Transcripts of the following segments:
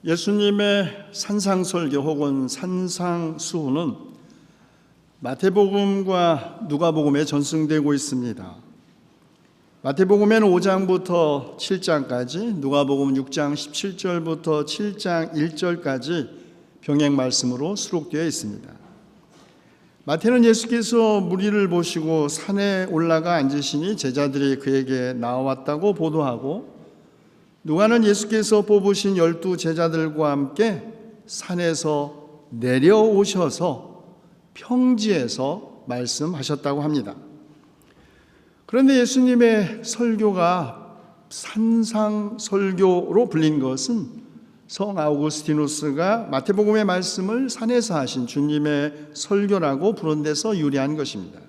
예수님의 산상설교 혹은 산상수훈은 마태복음과 누가복음에 전승되고 있습니다. 마태복음에는 5장부터 7장까지, 누가복음 6장 17절부터 7장 1절까지 병행 말씀으로 수록되어 있습니다. 마태는 예수께서 무리를 보시고 산에 올라가 앉으시니 제자들이 그에게 나왔다고 보도하고, 누가는 예수께서 뽑으신 12 제자들과 함께 산에서 내려오셔서 평지에서 말씀하셨다고 합니다. 그런데 예수님의 설교가 산상설교로 불린 것은 성 아우구스티누스가 마태복음의 말씀을 산에서 하신 주님의 설교라고 부른 데서 유래한 것입니다.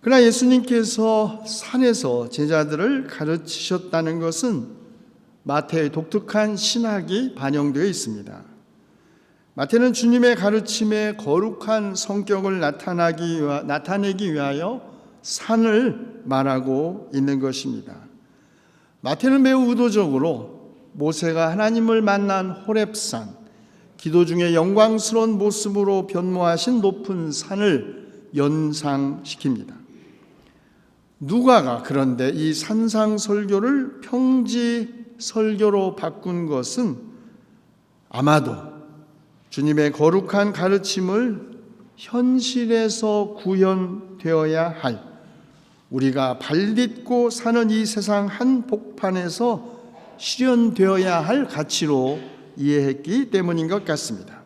그러나 예수님께서 산에서 제자들을 가르치셨다는 것은 마태의 독특한 신학이 반영되어 있습니다. 마태는 주님의 가르침의 거룩한 성격을 나타내기 위하여 산을 말하고 있는 것입니다. 마태는 매우 의도적으로 모세가 하나님을 만난 호렙산, 기도 중에 영광스러운 모습으로 변모하신 높은 산을 연상시킵니다. 누가가 그런데 이 산상설교를 평지설교로 바꾼 것은 아마도 주님의 거룩한 가르침을 현실에서 구현되어야 할, 우리가 발딛고 사는 이 세상 한복판에서 실현되어야 할 가치로 이해했기 때문인 것 같습니다.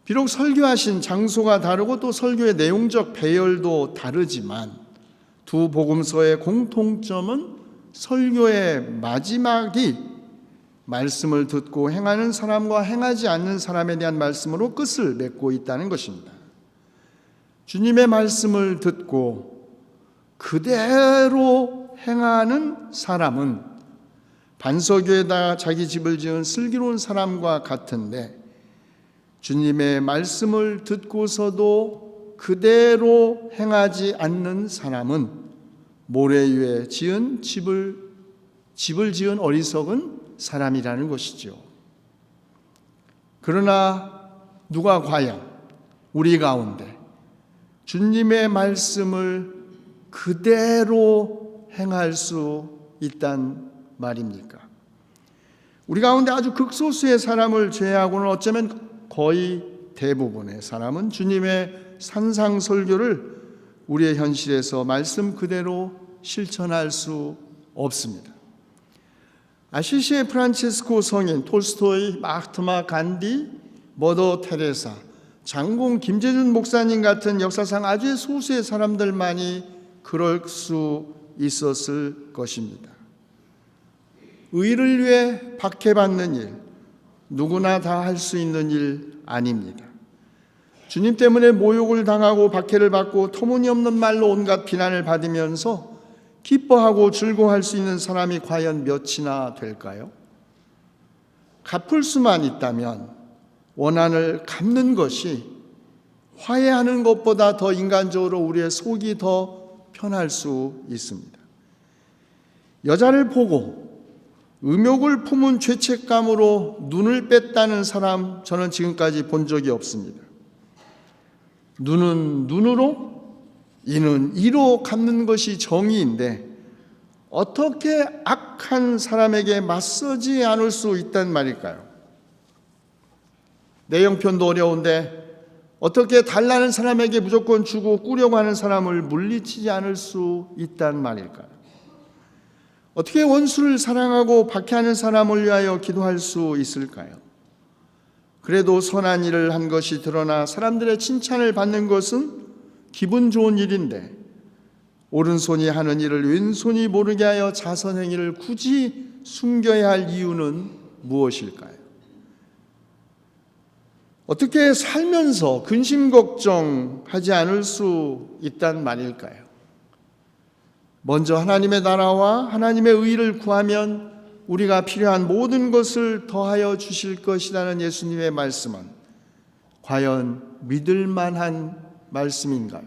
비록 설교하신 장소가 다르고 또 설교의 내용적 배열도 다르지만 두 복음서의 공통점은 설교의 마지막이 말씀을 듣고 행하는 사람과 행하지 않는 사람에 대한 말씀으로 끝을 맺고 있다는 것입니다. 주님의 말씀을 듣고 그대로 행하는 사람은 반석 위에다 자기 집을 지은 슬기로운 사람과 같은데, 주님의 말씀을 듣고서도 그대로 행하지 않는 사람은 모래 위에 지은 집을 지은 어리석은 사람이라는 것이죠. 그러나 누가 과연 우리 가운데 주님의 말씀을 그대로 행할 수 있단 말입니까? 우리 가운데 아주 극소수의 사람을 제외하고는 어쩌면 거의 대부분의 사람은 주님의 산상설교를 우리의 현실에서 말씀 그대로 실천할 수 없습니다. 아시시의 프란체스코 성인, 톨스토이, 마하트마 간디, 머더 테레사, 장공 김재준 목사님 같은 역사상 아주 소수의 사람들만이 그럴 수 있었을 것입니다. 의를 위해 박해받는 일, 누구나 다 할 수 있는 일 아닙니다. 주님 때문에 모욕을 당하고 박해를 받고 터무니없는 말로 온갖 비난을 받으면서 기뻐하고 즐거워할 수 있는 사람이 과연 몇이나 될까요? 갚을 수만 있다면 원한을 갚는 것이 화해하는 것보다 더 인간적으로 우리의 속이 더 편할 수 있습니다. 여자를 보고 음욕을 품은 죄책감으로 눈을 뺐다는 사람 저는 지금까지 본 적이 없습니다. 눈은 눈으로, 이는 이로 갚는 것이 정의인데 어떻게 악한 사람에게 맞서지 않을 수 있단 말일까요? 내 형편도 어려운데 어떻게 달라는 사람에게 무조건 주고 꾸려고 하는 사람을 물리치지 않을 수 있단 말일까요? 어떻게 원수를 사랑하고 박해하는 사람을 위하여 기도할 수 있을까요? 그래도 선한 일을 한 것이 드러나 사람들의 칭찬을 받는 것은 기분 좋은 일인데, 오른손이 하는 일을 왼손이 모르게 하여 자선행위를 굳이 숨겨야 할 이유는 무엇일까요? 어떻게 살면서 근심 걱정하지 않을 수 있단 말일까요? 먼저 하나님의 나라와 하나님의 의를 구하면 우리가 필요한 모든 것을 더하여 주실 것이라는 예수님의 말씀은 과연 믿을 만한 말씀인가요?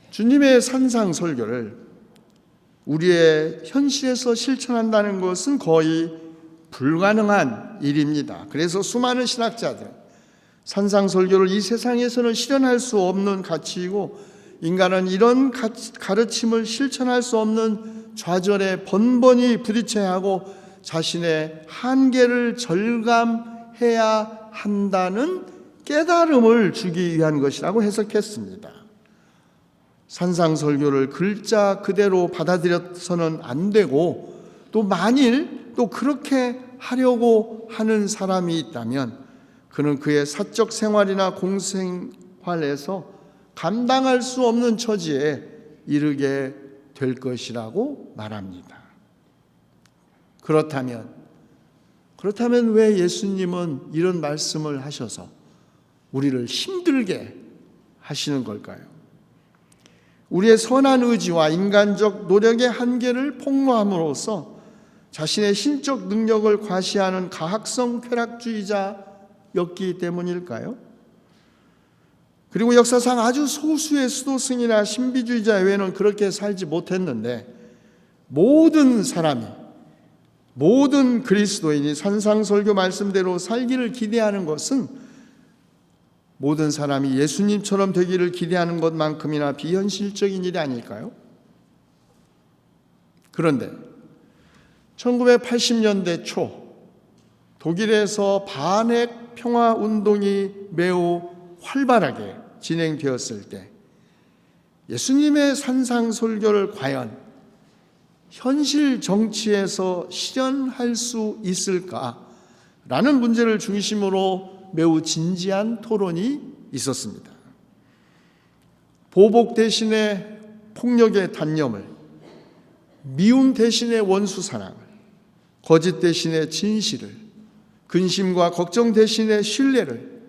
주님의 산상설교를 우리의 현실에서 실천한다는 것은 거의 불가능한 일입니다. 그래서 수많은 신학자들, 산상설교를 이 세상에서는 실현할 수 없는 가치이고 인간은 이런 가르침을 실천할 수 없는 좌절에 번번이 부딪혀야 하고 자신의 한계를 절감해야 한다는 깨달음을 주기 위한 것이라고 해석했습니다. 산상설교를 글자 그대로 받아들여서는 안 되고 또 만일 또 그렇게 하려고 하는 사람이 있다면 그는 그의 사적 생활이나 공생활에서 감당할 수 없는 처지에 이르게 될 것이라고 말합니다. 그렇다면 왜 예수님은 이런 말씀을 하셔서 우리를 힘들게 하시는 걸까요? 우리의 선한 의지와 인간적 노력의 한계를 폭로함으로써 자신의 신적 능력을 과시하는 가학성 쾌락주의자였기 때문일까요? 그리고 역사상 아주 소수의 수도승이나 신비주의자 외에는 그렇게 살지 못했는데 모든 사람이, 모든 그리스도인이 산상설교 말씀대로 살기를 기대하는 것은 모든 사람이 예수님처럼 되기를 기대하는 것만큼이나 비현실적인 일이 아닐까요? 그런데 1980년대 초 독일에서 반핵 평화 운동이 매우 활발하게 진행되었을 때 예수님의 산상설교를 과연 현실 정치에서 실현할 수 있을까라는 문제를 중심으로 매우 진지한 토론이 있었습니다. 보복 대신에 폭력의 단념을, 미움 대신에 원수 사랑을, 거짓 대신에 진실을, 근심과 걱정 대신에 신뢰를,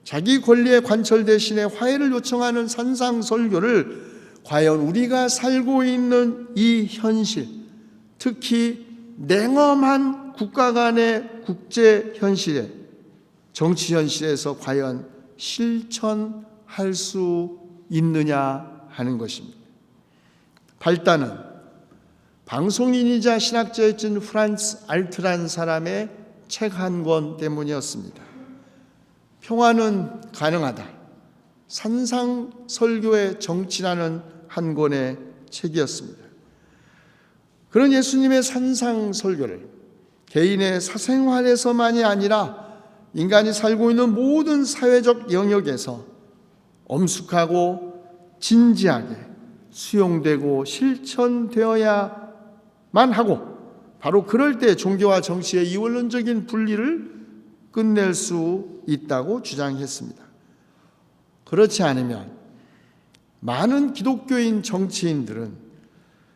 자기 권리의 관철 대신에 화해를 요청하는 산상설교를 과연 우리가 살고 있는 이 현실, 특히 냉엄한 국가 간의 국제 현실에, 정치 현실에서 과연 실천할 수 있느냐 하는 것입니다. 발단은 방송인이자 신학자였던 프란츠 알트라는 사람의 책 한 권 때문이었습니다. 평화는 가능하다. 산상설교의 정치라는 한 권의 책이었습니다. 그런 예수님의 산상설교를 개인의 사생활에서만이 아니라 인간이 살고 있는 모든 사회적 영역에서 엄숙하고 진지하게 수용되고 실천되어야만 하고 바로 그럴 때 종교와 정치의 이원론적인 분리를 끝낼 수 있다고 주장했습니다. 그렇지 않으면 많은 기독교인 정치인들은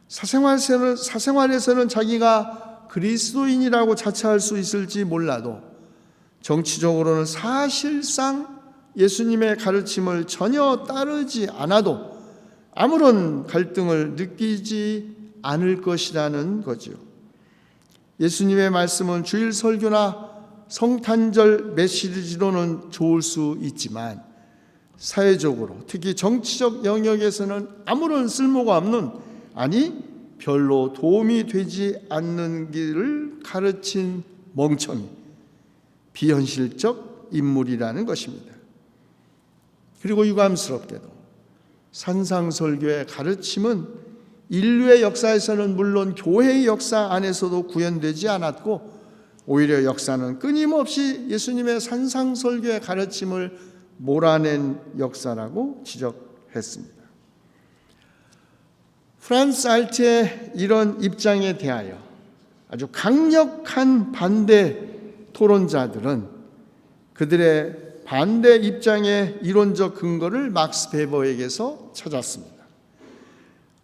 사생활에서는 자기가 그리스도인이라고 자처할 수 있을지 몰라도 정치적으로는 사실상 예수님의 가르침을 전혀 따르지 않아도 아무런 갈등을 느끼지 않을 것이라는 거죠. 예수님의 말씀은 주일 설교나 성탄절 메시지로는 좋을 수 있지만 사회적으로 특히 정치적 영역에서는 아무런 쓸모가 없는, 아니 별로 도움이 되지 않는 길을 가르친 멍청이, 비현실적 인물이라는 것입니다. 그리고 유감스럽게도 산상설교의 가르침은 인류의 역사에서는 물론 교회의 역사 안에서도 구현되지 않았고 오히려 역사는 끊임없이 예수님의 산상설교의 가르침을 몰아낸 역사라고 지적했습니다. 프란츠 알트의 이런 입장에 대하여 아주 강력한 반대 토론자들은 그들의 반대 입장의 이론적 근거를 막스 베버에게서 찾았습니다.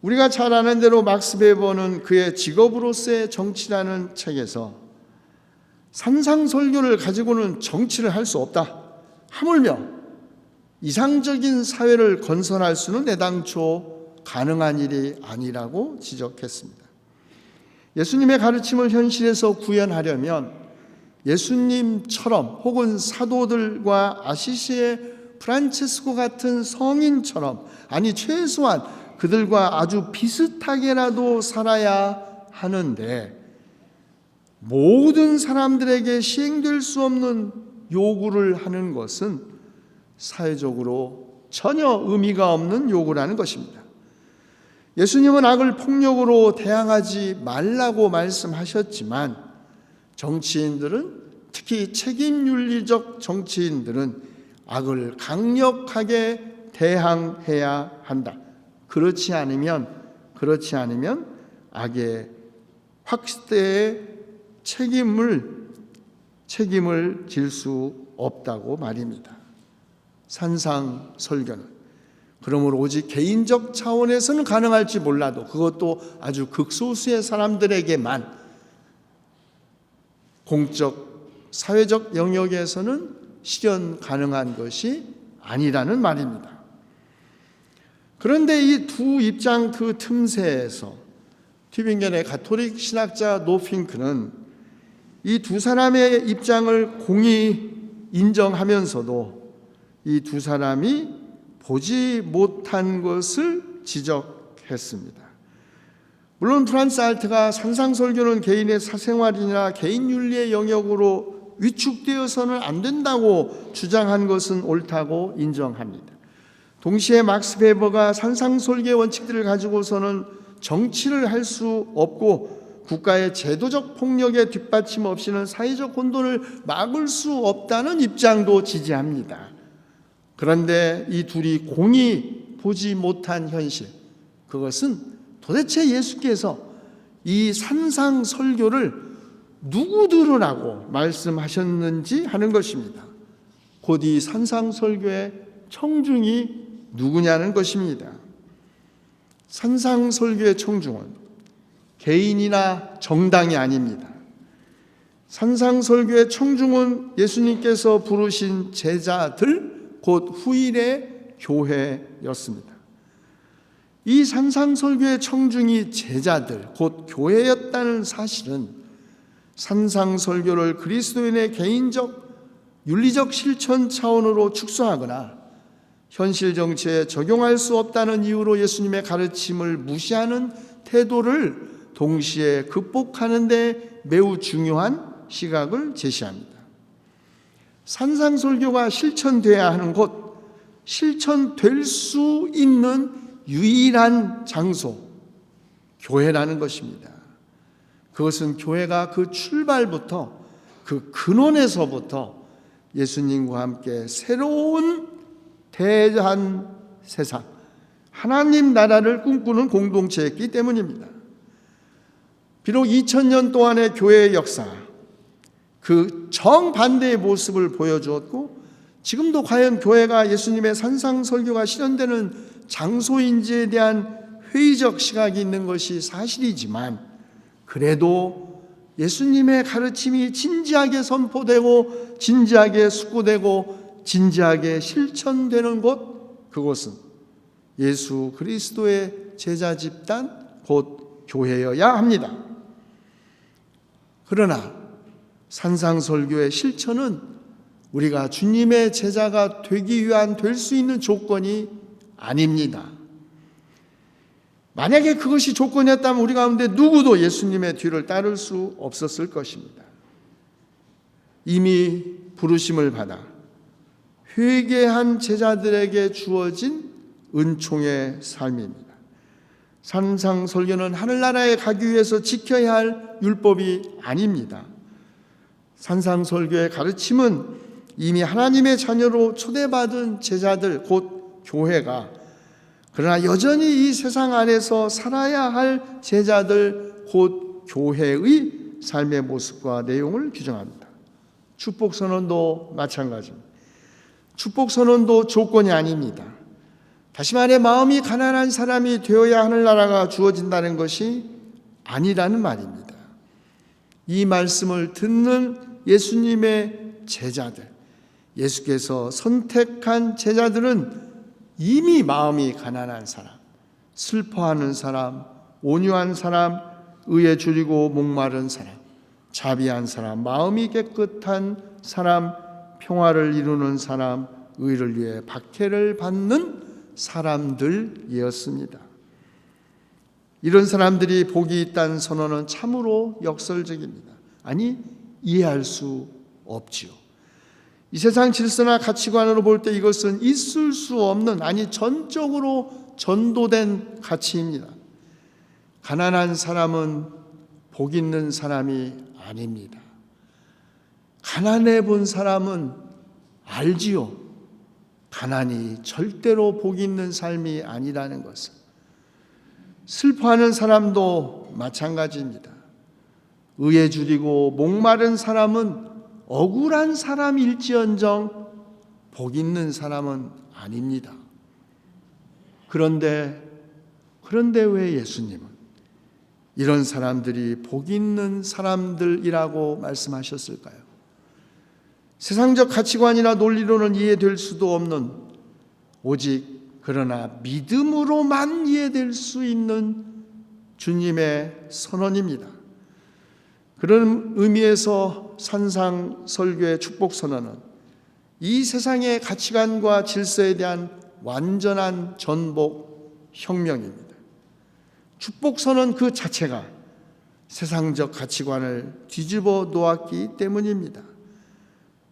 우리가 잘 아는 대로 막스 베버는 그의 직업으로서의 정치라는 책에서 산상설교를 가지고는 정치를 할 수 없다. 하물며 이상적인 사회를 건설할 수는 애당초 가능한 일이 아니라고 지적했습니다. 예수님의 가르침을 현실에서 구현하려면 예수님처럼 혹은 사도들과 아시시의 프란체스코 같은 성인처럼, 아니 최소한 그들과 아주 비슷하게라도 살아야 하는데 모든 사람들에게 시행될 수 없는 요구를 하는 것은 사회적으로 전혀 의미가 없는 요구라는 것입니다. 예수님은 악을 폭력으로 대항하지 말라고 말씀하셨지만 정치인들은, 특히 책임윤리적 정치인들은 악을 강력하게 대항해야 한다. 그렇지 않으면 악의 확대에 책임을 질 수 없다고 말입니다. 산상설교는 그러므로 오직 개인적 차원에서는 가능할지 몰라도, 그것도 아주 극소수의 사람들에게만, 공적, 사회적 영역에서는 실현 가능한 것이 아니라는 말입니다. 그런데 이 두 입장 그 틈새에서 튜빙겐의 가톨릭 신학자 노핑크는 이 두 사람의 입장을 공히 인정하면서도 이 두 사람이 보지 못한 것을 지적했습니다. 물론 프란츠 알트가 산상설교는 개인의 사생활이나 개인윤리의 영역으로 위축되어서는 안 된다고 주장한 것은 옳다고 인정합니다. 동시에 막스 베버가 산상설교의 원칙들을 가지고서는 정치를 할 수 없고 국가의 제도적 폭력에 뒷받침 없이는 사회적 혼돈을 막을 수 없다는 입장도 지지합니다. 그런데 이 둘이 공히 보지 못한 현실, 그것은 도대체 예수께서 이 산상설교를 누구 들으라고 말씀하셨는지 하는 것입니다. 곧 이 산상설교의 청중이 누구냐는 것입니다. 산상설교의 청중은 개인이나 정당이 아닙니다. 산상설교의 청중은 예수님께서 부르신 제자들, 곧 후일의 교회였습니다. 이 산상설교의 청중이 제자들, 곧 교회였다는 사실은 산상설교를 그리스도인의 개인적, 윤리적 실천 차원으로 축소하거나 현실 정치에 적용할 수 없다는 이유로 예수님의 가르침을 무시하는 태도를 동시에 극복하는 데 매우 중요한 시각을 제시합니다. 산상설교가 실천돼야 하는 곳, 실천될 수 있는 유일한 장소, 교회라는 것입니다. 그것은 교회가 그 출발부터, 그 근원에서부터 예수님과 함께 새로운 대한 세상, 하나님 나라를 꿈꾸는 공동체였기 때문입니다. 비록 2000년 동안의 교회의 역사, 그 정반대의 모습을 보여주었고 지금도 과연 교회가 예수님의 산상설교가 실현되는 장소인지에 대한 회의적 시각이 있는 것이 사실이지만, 그래도 예수님의 가르침이 진지하게 선포되고 진지하게 숙고되고 진지하게 실천되는 곳, 그곳은 예수 그리스도의 제자 집단, 곧 교회여야 합니다. 그러나 산상설교의 실천은 우리가 주님의 제자가 되기 위한 될 수 있는 조건이 아닙니다. 만약에 그것이 조건이었다면 우리 가운데 누구도 예수님의 뒤를 따를 수 없었을 것입니다. 이미 부르심을 받아 회개한 제자들에게 주어진 은총의 삶입니다. 산상설교는 하늘나라에 가기 위해서 지켜야 할 율법이 아닙니다. 산상설교의 가르침은 이미 하나님의 자녀로 초대받은 제자들, 곧 교회가, 그러나 여전히 이 세상 안에서 살아야 할 제자들, 곧 교회의 삶의 모습과 내용을 규정합니다. 축복선언도 마찬가지입니다. 축복선언도 조건이 아닙니다. 다시 말해 마음이 가난한 사람이 되어야 하늘나라가 주어진다는 것이 아니라는 말입니다. 이 말씀을 듣는 예수님의 제자들, 예수께서 선택한 제자들은 이미 마음이 가난한 사람, 슬퍼하는 사람, 온유한 사람, 의에 줄이고 목마른 사람, 자비한 사람, 마음이 깨끗한 사람, 평화를 이루는 사람, 의를 위해 박해를 받는 사람들이었습니다. 이런 사람들이 복이 있다는 선언은 참으로 역설적입니다. 아니, 이해할 수 없지요. 이 세상 질서나 가치관으로 볼 때 이것은 있을 수 없는, 아니 전적으로 전도된 가치입니다. 가난한 사람은 복 있는 사람이 아닙니다. 가난해 본 사람은 알지요. 가난이 절대로 복 있는 삶이 아니라는 것을. 슬퍼하는 사람도 마찬가지입니다. 의에 줄이고 목마른 사람은 억울한 사람일지언정 복 있는 사람은 아닙니다. 그런데 왜 예수님은 이런 사람들이 복 있는 사람들이라고 말씀하셨을까요? 세상적 가치관이나 논리로는 이해될 수도 없는, 오직 그러나 믿음으로만 이해될 수 있는 주님의 선언입니다. 그런 의미에서 산상설교의 축복선언은 이 세상의 가치관과 질서에 대한 완전한 전복 혁명입니다. 축복선언 그 자체가 세상적 가치관을 뒤집어 놓았기 때문입니다.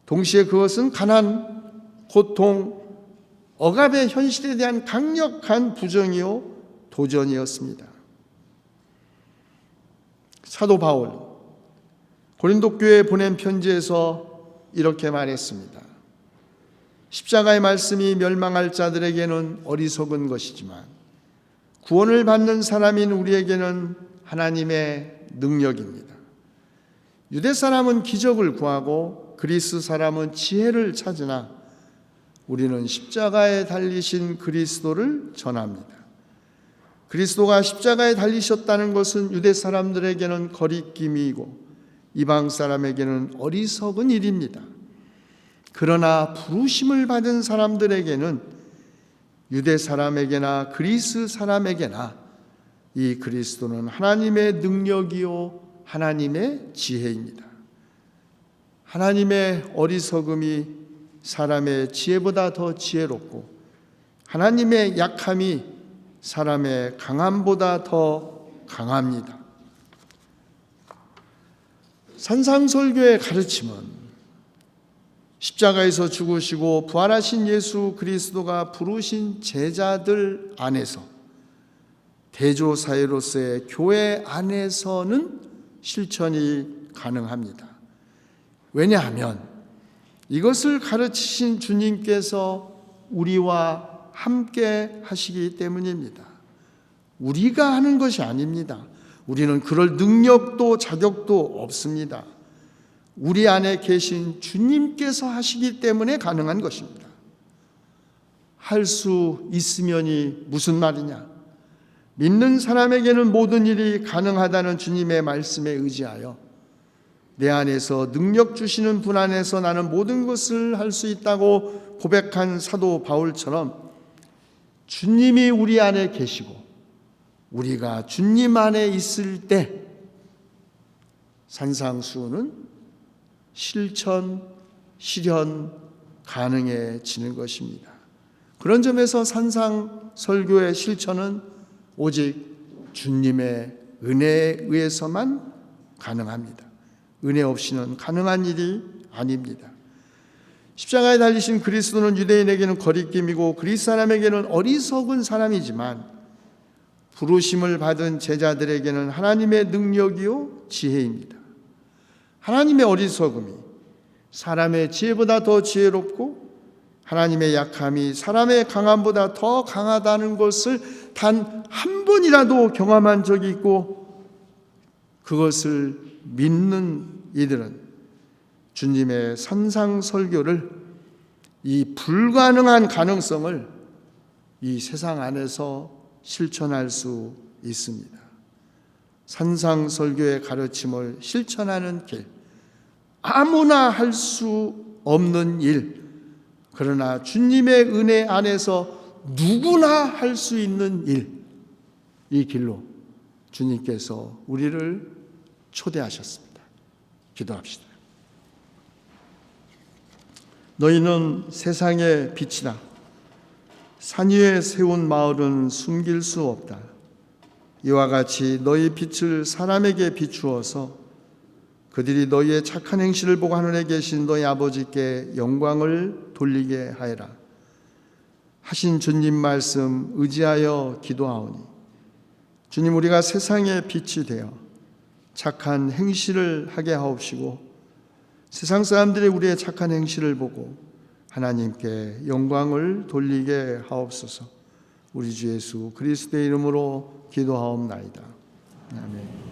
동시에 그것은 가난, 고통, 억압의 현실에 대한 강력한 부정이요 도전이었습니다. 사도 바울 고린도 교회에 보낸 편지에서 이렇게 말했습니다. 십자가의 말씀이 멸망할 자들에게는 어리석은 것이지만 구원을 받는 사람인 우리에게는 하나님의 능력입니다. 유대 사람은 기적을 구하고 그리스 사람은 지혜를 찾으나 우리는 십자가에 달리신 그리스도를 전합니다. 그리스도가 십자가에 달리셨다는 것은 유대 사람들에게는 거리낌이고 이방 사람에게는 어리석은 일입니다. 그러나 부르심을 받은 사람들에게는 유대 사람에게나 그리스 사람에게나 이 그리스도는 하나님의 능력이요 하나님의 지혜입니다. 하나님의 어리석음이 사람의 지혜보다 더 지혜롭고 하나님의 약함이 사람의 강함보다 더 강합니다. 산상설교의 가르침은 십자가에서 죽으시고 부활하신 예수 그리스도가 부르신 제자들 안에서 대조사회로서의 교회 안에서는 실천이 가능합니다. 왜냐하면 이것을 가르치신 주님께서 우리와 함께 하시기 때문입니다. 우리가 하는 것이 아닙니다. 우리는 그럴 능력도 자격도 없습니다. 우리 안에 계신 주님께서 하시기 때문에 가능한 것입니다. 할 수 있으면이 무슨 말이냐? 믿는 사람에게는 모든 일이 가능하다는 주님의 말씀에 의지하여 내 안에서 능력 주시는 분 안에서 나는 모든 것을 할 수 있다고 고백한 사도 바울처럼 주님이 우리 안에 계시고 우리가 주님 안에 있을 때 산상수훈은 실천, 실현 가능해지는 것입니다. 그런 점에서 산상설교의 실천은 오직 주님의 은혜에 의해서만 가능합니다. 은혜 없이는 가능한 일이 아닙니다. 십자가에 달리신 그리스도는 유대인에게는 거리낌이고 그리스 사람에게는 어리석은 사람이지만 부르심을 받은 제자들에게는 하나님의 능력이요 지혜입니다. 하나님의 어리석음이 사람의 지혜보다 더 지혜롭고 하나님의 약함이 사람의 강함보다 더 강하다는 것을 단 한 번이라도 경험한 적이 있고 그것을 믿는 이들은 주님의 산상설교를 이 불가능한 가능성을 이 세상 안에서 실천할 수 있습니다. 산상설교의 가르침을 실천하는 길, 아무나 할 수 없는 일, 그러나 주님의 은혜 안에서 누구나 할 수 있는 일, 이 길로 주님께서 우리를 초대하셨습니다. 기도합시다. 너희는 세상의 빛이다. 산 위에 세운 마을은 숨길 수 없다. 이와 같이 너희 빛을 사람에게 비추어서 그들이 너희의 착한 행실을 보고 하늘에 계신 너희 아버지께 영광을 돌리게 하여라 하신 주님 말씀 의지하여 기도하오니 주님, 우리가 세상의 빛이 되어 착한 행실을 하게 하옵시고 세상 사람들이 우리의 착한 행실을 보고 하나님께 영광을 돌리게 하옵소서. 우리 주 예수 그리스도의 이름으로 기도하옵나이다. 아멘.